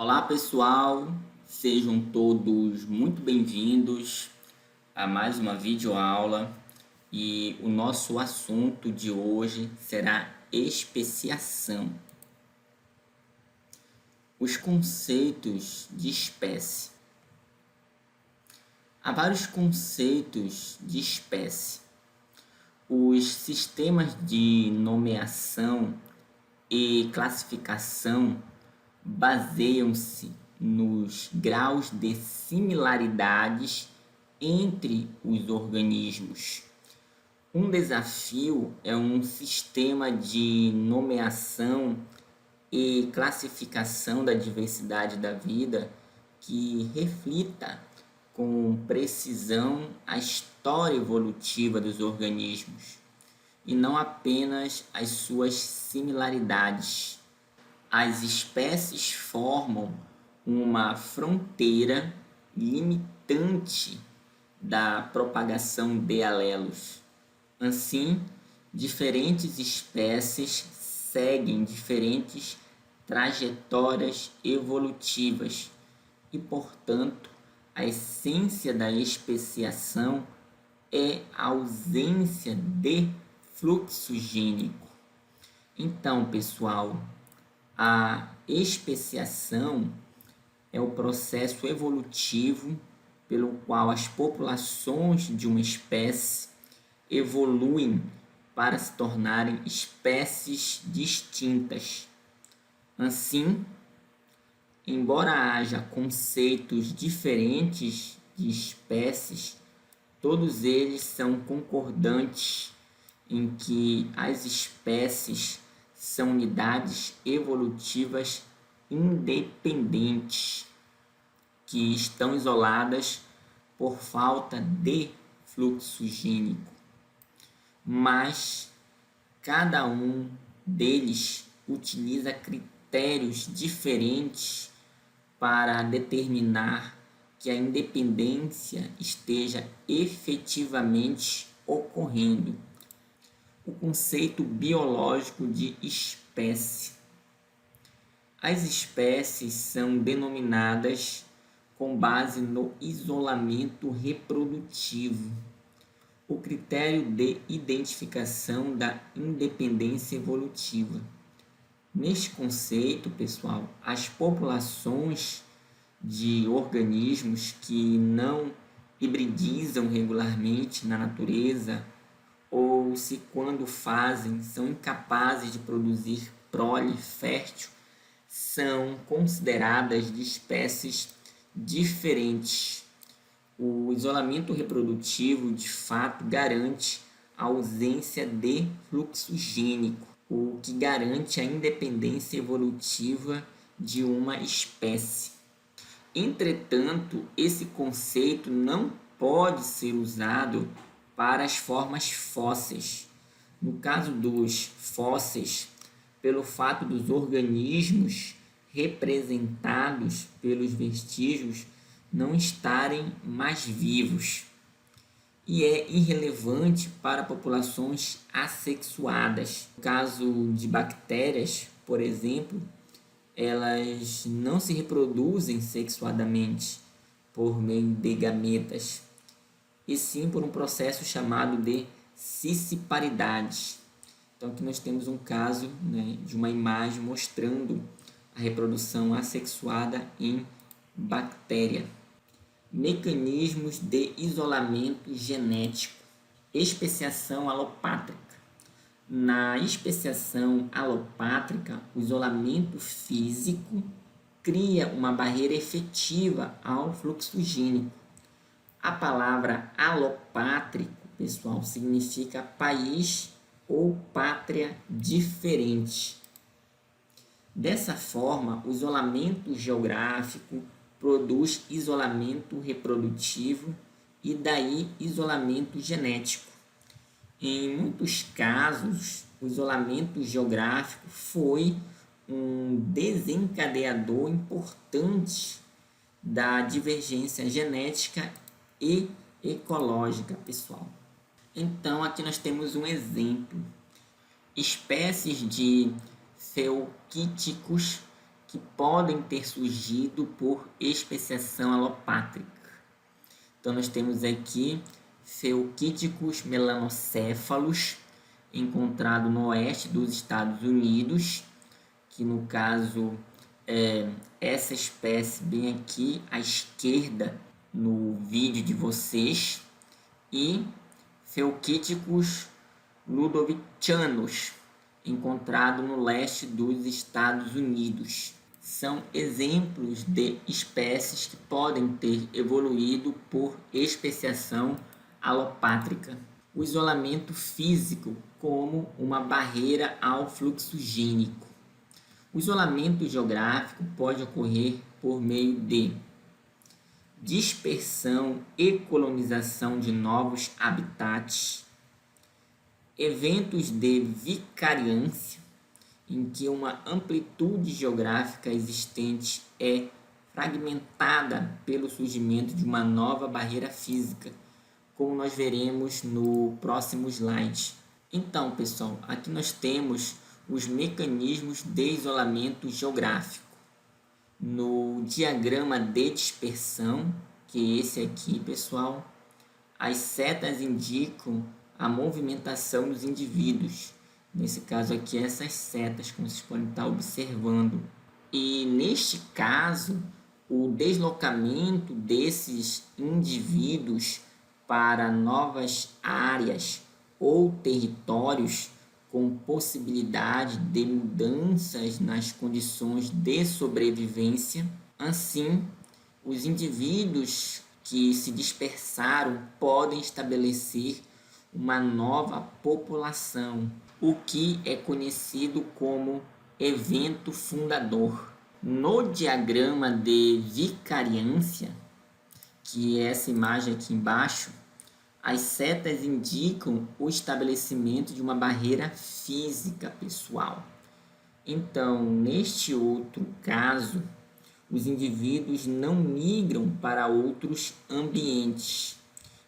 Olá pessoal, sejam todos muito bem-vindos a mais uma videoaula e o nosso assunto de hoje será especiação. Os conceitos de espécie. Há vários conceitos de espécie. Os sistemas de nomeação e classificação baseiam-se nos graus de similaridades entre os organismos. Um desafio é um sistema de nomeação e classificação da diversidade da vida que reflita com precisão a história evolutiva dos organismos e não apenas as suas similaridades. As espécies formam uma fronteira limitante da propagação de alelos. Assim, diferentes espécies seguem diferentes trajetórias evolutivas e, portanto, a essência da especiação é a ausência de fluxo gênico. Então, pessoal, a especiação é o processo evolutivo pelo qual as populações de uma espécie evoluem para se tornarem espécies distintas. Assim, embora haja conceitos diferentes de espécies, todos eles são concordantes em que as espécies são unidades evolutivas independentes que estão isoladas por falta de fluxo gênico, mas cada um deles utiliza critérios diferentes para determinar que a independência esteja efetivamente ocorrendo. O conceito biológico de espécie. As espécies são denominadas com base no isolamento reprodutivo, o critério de identificação da independência evolutiva. Neste conceito, pessoal, as populações de organismos que não hibridizam regularmente na natureza ou se quando fazem são incapazes de produzir prole fértil, são consideradas de espécies diferentes. O isolamento reprodutivo, de fato, garante a ausência de fluxo gênico, o que garante a independência evolutiva de uma espécie. Entretanto, esse conceito não pode ser usado para as formas fósseis. No caso dos fósseis, pelo fato dos organismos representados pelos vestígios não estarem mais vivos. E é irrelevante para populações assexuadas. No caso de bactérias, por exemplo, elas não se reproduzem sexuadamente por meio de gametas, e sim por um processo chamado de cisparidade. Então aqui nós temos um caso, de uma imagem mostrando a reprodução assexuada em bactéria. Mecanismos de isolamento genético. Especiação alopátrica. Na especiação alopátrica, o isolamento físico cria uma barreira efetiva ao fluxo gênico. A palavra alopátrico, pessoal, significa país ou pátria diferente. Dessa forma, o isolamento geográfico produz isolamento reprodutivo e daí isolamento genético. Em muitos casos, o isolamento geográfico foi um desencadeador importante da divergência genética e ecológica, pessoal. Então, aqui nós temos um exemplo. Espécies de Pheucíticos que podem ter surgido por especiação alopátrica. Então, nós temos aqui Pheocyticus melanocephalus, encontrado no oeste dos Estados Unidos, que no caso é essa espécie bem aqui à esquerda no vídeo de vocês, e Pheocyticus ludovicanus, encontrado no leste dos Estados Unidos. São exemplos de espécies que podem ter evoluído por especiação alopátrica. O isolamento físico como uma barreira ao fluxo gênico. O isolamento geográfico pode ocorrer por meio de dispersão e colonização de novos habitats, eventos de vicariância, em que uma amplitude geográfica existente é fragmentada pelo surgimento de uma nova barreira física, como nós veremos no próximo slide. Então, pessoal, aqui nós temos os mecanismos de isolamento geográfico. No diagrama de dispersão, que é esse aqui, pessoal, as setas indicam a movimentação dos indivíduos. Nesse caso aqui, essas setas, como vocês podem estar observando. E neste caso, o deslocamento desses indivíduos para novas áreas ou territórios com possibilidade de mudanças nas condições de sobrevivência. Assim, os indivíduos que se dispersaram podem estabelecer uma nova população, o que é conhecido como evento fundador. No diagrama de vicariância, que é essa imagem aqui embaixo, as setas indicam o estabelecimento de uma barreira física, pessoal. Então, neste outro caso, os indivíduos não migram para outros ambientes,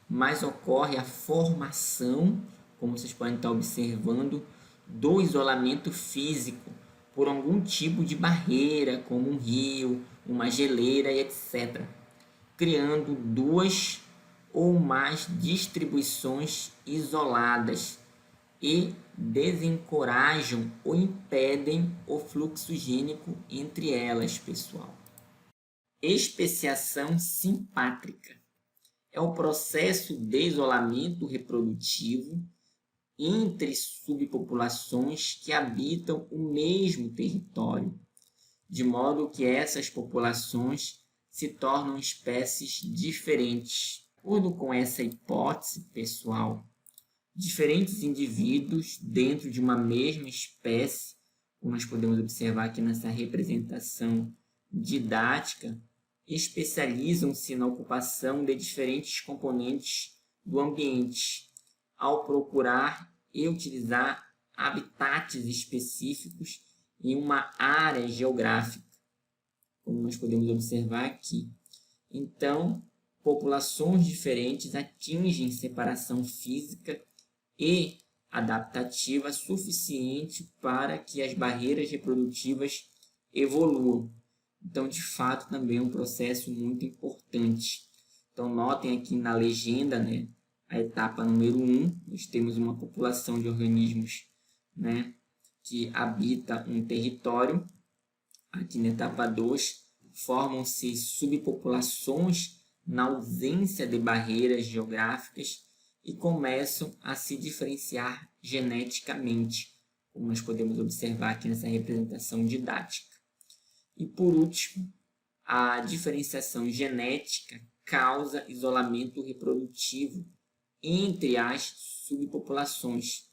mas ocorre a formação, como vocês podem estar observando, do isolamento físico por algum tipo de barreira, como um rio, uma geleira e etc., criando duas ou mais distribuições isoladas e desencorajam ou impedem o fluxo gênico entre elas, pessoal. Especiação simpátrica é o processo de isolamento reprodutivo entre subpopulações que habitam o mesmo território, de modo que essas populações se tornam espécies diferentes. De acordo com essa hipótese, pessoal, diferentes indivíduos dentro de uma mesma espécie, como nós podemos observar aqui nessa representação didática, especializam-se na ocupação de diferentes componentes do ambiente, ao procurar e utilizar habitats específicos em uma área geográfica, como nós podemos observar aqui. Então, populações diferentes atingem separação física e adaptativa suficiente para que as barreiras reprodutivas evoluam. Então, de fato, também é um processo muito importante. Então, notem aqui na legenda, né, a etapa número 1, nós temos uma população de organismos, né, que habita um território. Aqui na etapa 2, formam-se subpopulações na ausência de barreiras geográficas e começam a se diferenciar geneticamente, como nós podemos observar aqui nessa representação didática. E por último, a diferenciação genética causa isolamento reprodutivo entre as subpopulações.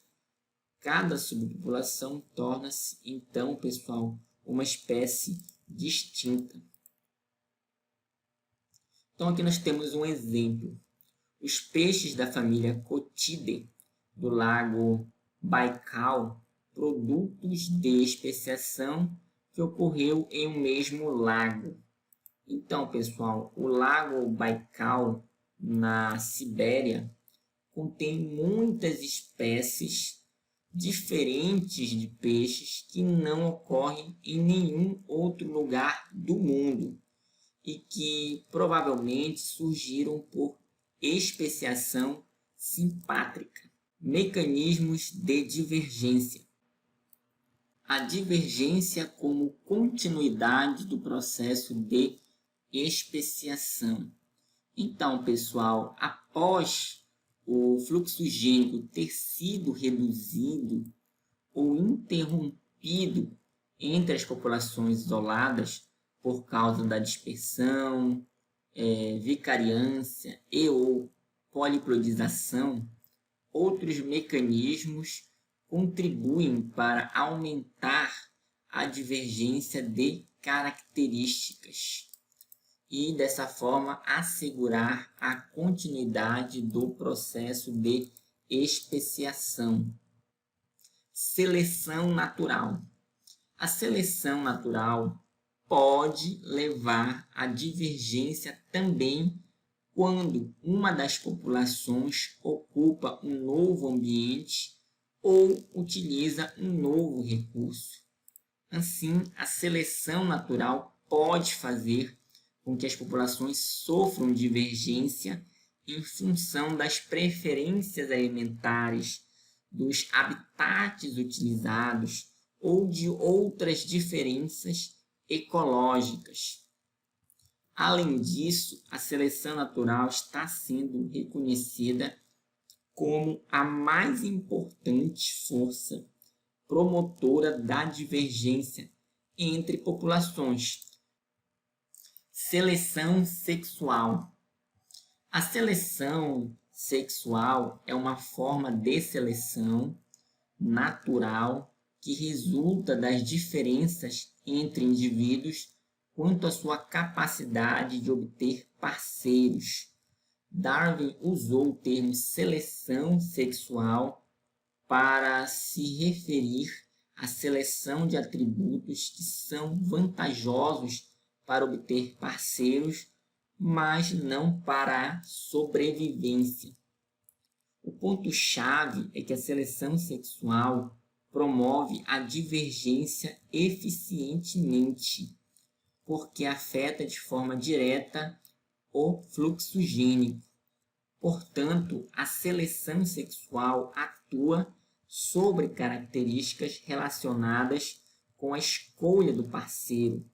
Cada subpopulação torna-se, então, pessoal, uma espécie distinta. Então, aqui nós temos um exemplo. Os peixes da família Cotidae do lago Baikal, produtos de especiação que ocorreu em um mesmo lago. Então, pessoal, o lago Baikal, na Sibéria, contém muitas espécies diferentes de peixes que não ocorrem em nenhum outro lugar do mundo e que provavelmente surgiram por especiação simpátrica. Mecanismos de divergência. A divergência como continuidade do processo de especiação. Então, pessoal, após o fluxo gênico ter sido reduzido ou interrompido entre as populações isoladas por causa da dispersão, vicariância e ou poliplodização, outros mecanismos contribuem para aumentar a divergência de características e, dessa forma, assegurar a continuidade do processo de especiação. Seleção natural. A seleção natural pode levar à divergência também quando uma das populações ocupa um novo ambiente ou utiliza um novo recurso. Assim, a seleção natural pode fazer com que as populações sofram divergência em função das preferências alimentares, dos habitats utilizados ou de outras diferenças ecológicas. Além disso, a seleção natural está sendo reconhecida como a mais importante força promotora da divergência entre populações. Seleção sexual. A seleção sexual é uma forma de seleção natural que resulta das diferenças entre indivíduos quanto à sua capacidade de obter parceiros. Darwin usou o termo seleção sexual para se referir à seleção de atributos que são vantajosos para obter parceiros, mas não para a sobrevivência. O ponto-chave é que a seleção sexual promove a divergência eficientemente, porque afeta de forma direta o fluxo gênico. Portanto, a seleção sexual atua sobre características relacionadas com a escolha do parceiro.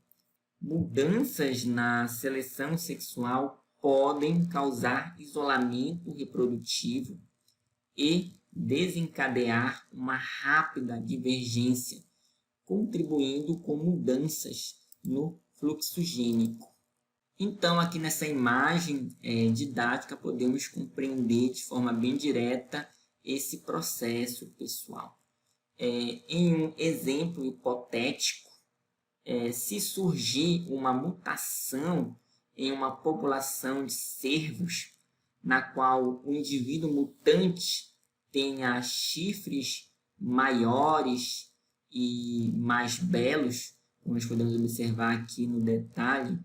Mudanças na seleção sexual podem causar isolamento reprodutivo e desencadear uma rápida divergência, contribuindo com mudanças no fluxo gênico. Então, aqui nessa imagem didática, podemos compreender de forma bem direta esse processo, pessoal. Em um exemplo hipotético, se surgir uma mutação em uma população de cervos, na qual o indivíduo mutante tenha chifres maiores e mais belos, como nós podemos observar aqui no detalhe,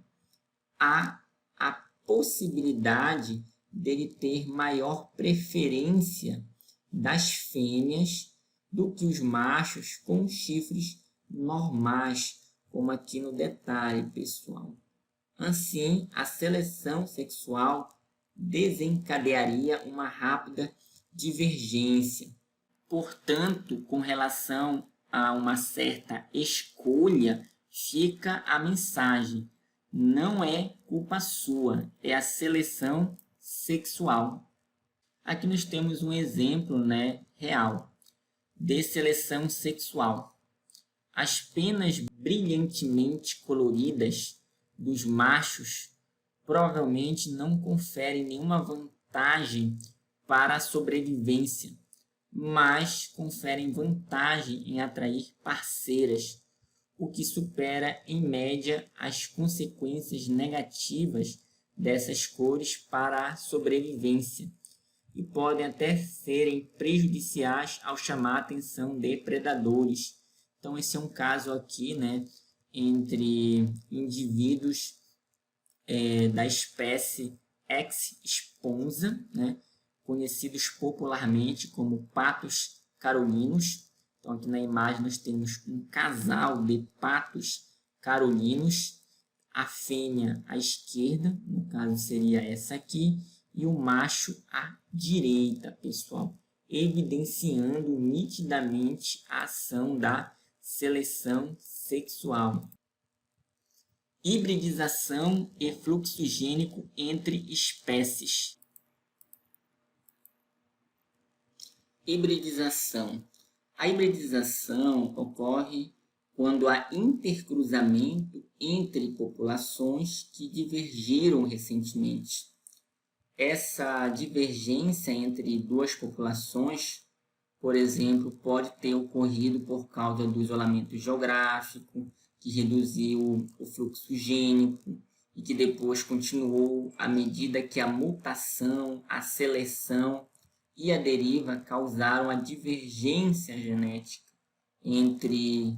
há a possibilidade dele ter maior preferência das fêmeas do que os machos com chifres normais, como aqui no detalhe, pessoal. Assim, a seleção sexual desencadearia uma rápida divergência. Portanto, com relação a uma certa escolha, fica a mensagem: não é culpa sua, é a seleção sexual. Aqui nós temos um exemplo, real de seleção sexual. As penas brilhantemente coloridas dos machos provavelmente não conferem nenhuma vantagem para a sobrevivência, mas conferem vantagem em atrair parceiras, o que supera, em média, as consequências negativas dessas cores para a sobrevivência e podem até serem prejudiciais ao chamar a atenção de predadores. Então, esse é um caso aqui, entre indivíduos da espécie X. sponsa, conhecidos popularmente como patos carolinos. Então, aqui na imagem nós temos um casal de patos carolinos, a fêmea à esquerda, no caso seria essa aqui, e o macho à direita, pessoal, evidenciando nitidamente a ação da seleção sexual. Hibridização e fluxo gênico entre espécies. Hibridização. A hibridização ocorre quando há intercruzamento entre populações que divergiram recentemente. Essa divergência entre duas populações, por exemplo, pode ter ocorrido por causa do isolamento geográfico, que reduziu o fluxo gênico e que depois continuou à medida que a mutação, a seleção e a deriva causaram a divergência genética entre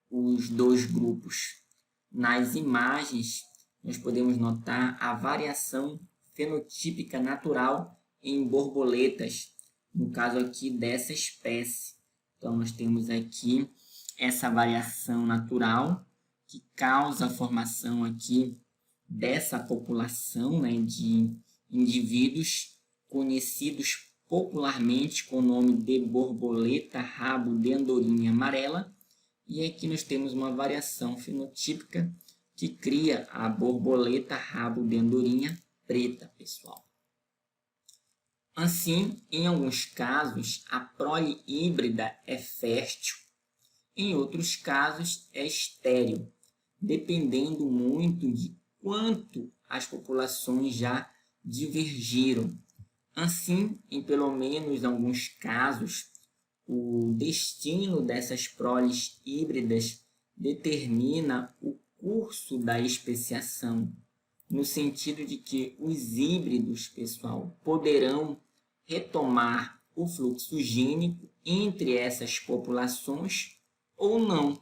os dois grupos. Nas imagens, nós podemos notar a variação fenotípica natural em borboletas, no caso aqui dessa espécie. Então, nós temos aqui essa variação natural que causa a formação aqui dessa população, né, de indivíduos conhecidos popularmente com o nome de borboleta rabo de andorinha amarela. E aqui nós temos uma variação fenotípica que cria a borboleta rabo de andorinha preta, pessoal. Assim, em alguns casos, a prole híbrida é fértil, em outros casos é estéril, dependendo muito de quanto as populações já divergiram. Assim, em pelo menos alguns casos, o destino dessas proles híbridas determina o curso da especiação, no sentido de que os híbridos, pessoal, poderão retomar o fluxo gênico entre essas populações ou não,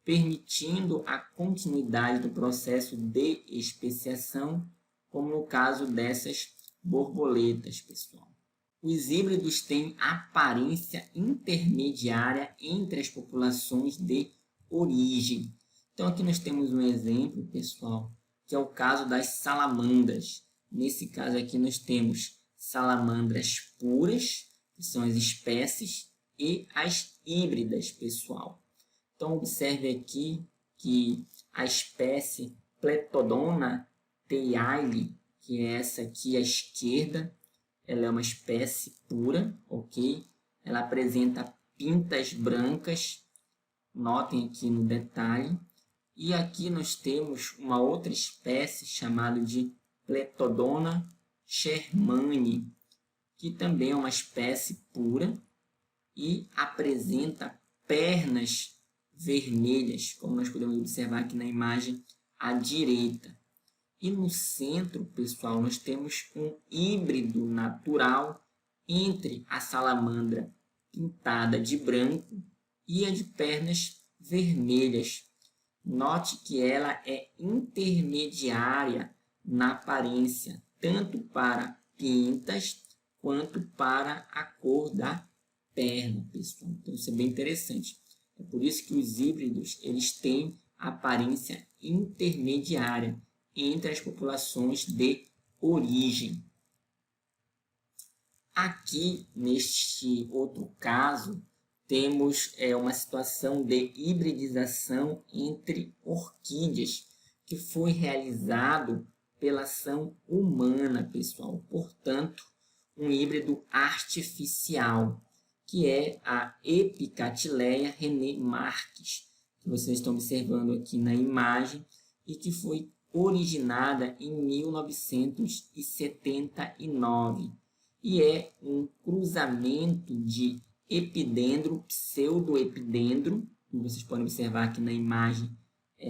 permitindo a continuidade do processo de especiação, como no caso dessas borboletas, pessoal. Os híbridos têm aparência intermediária entre as populações de origem. Então, aqui nós temos um exemplo, pessoal, que é o caso das salamandras. Nesse caso aqui nós temos salamandras puras, que são as espécies, e as híbridas, pessoal. Então, observe aqui que a espécie Pletodona theiale, que é essa aqui à esquerda, ela é uma espécie pura, ok? Ela apresenta pintas brancas, notem aqui no detalhe. E aqui nós temos uma outra espécie chamada de Pletodona shermani, que também é uma espécie pura e apresenta pernas vermelhas, como nós podemos observar aqui na imagem à direita. E no centro, pessoal, nós temos um híbrido natural entre a salamandra pintada de branco e a de pernas vermelhas. Note que ela é intermediária na aparência, tanto para pintas quanto para a cor da perna, pessoal. Então, isso é bem interessante. É por isso que os híbridos eles têm aparência intermediária entre as populações de origem. Aqui, neste outro caso, temos uma situação de hibridização entre orquídeas, que foi realizado pela ação humana, pessoal. Portanto, um híbrido artificial, que é a Epicatileia René Marques, que vocês estão observando aqui na imagem, e que foi originada em 1979. E é um cruzamento de epidendro, pseudoepidendro, que vocês podem observar aqui na imagem,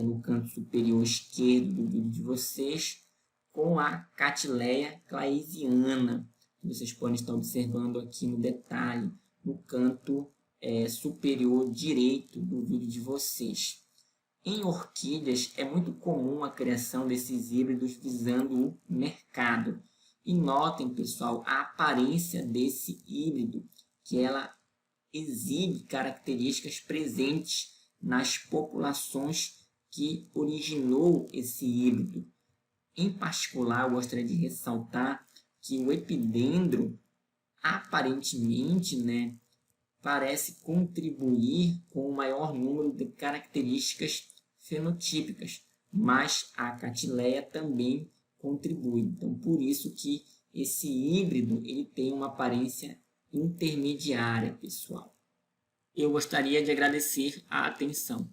no canto superior esquerdo do vídeo de vocês, com a Catileia claesiana, que vocês podem estar observando aqui no detalhe, no canto superior direito do vídeo de vocês. Em orquídeas, é muito comum a criação desses híbridos visando o mercado. E notem, pessoal, a aparência desse híbrido, que ela exibe características presentes nas populações que originou esse híbrido. Em particular, eu gostaria de ressaltar que o epidendro, aparentemente, parece contribuir com o maior número de características fenotípicas, mas a catileia também contribui. Então, por isso que esse híbrido ele tem uma aparência intermediária, pessoal. Eu gostaria de agradecer a atenção.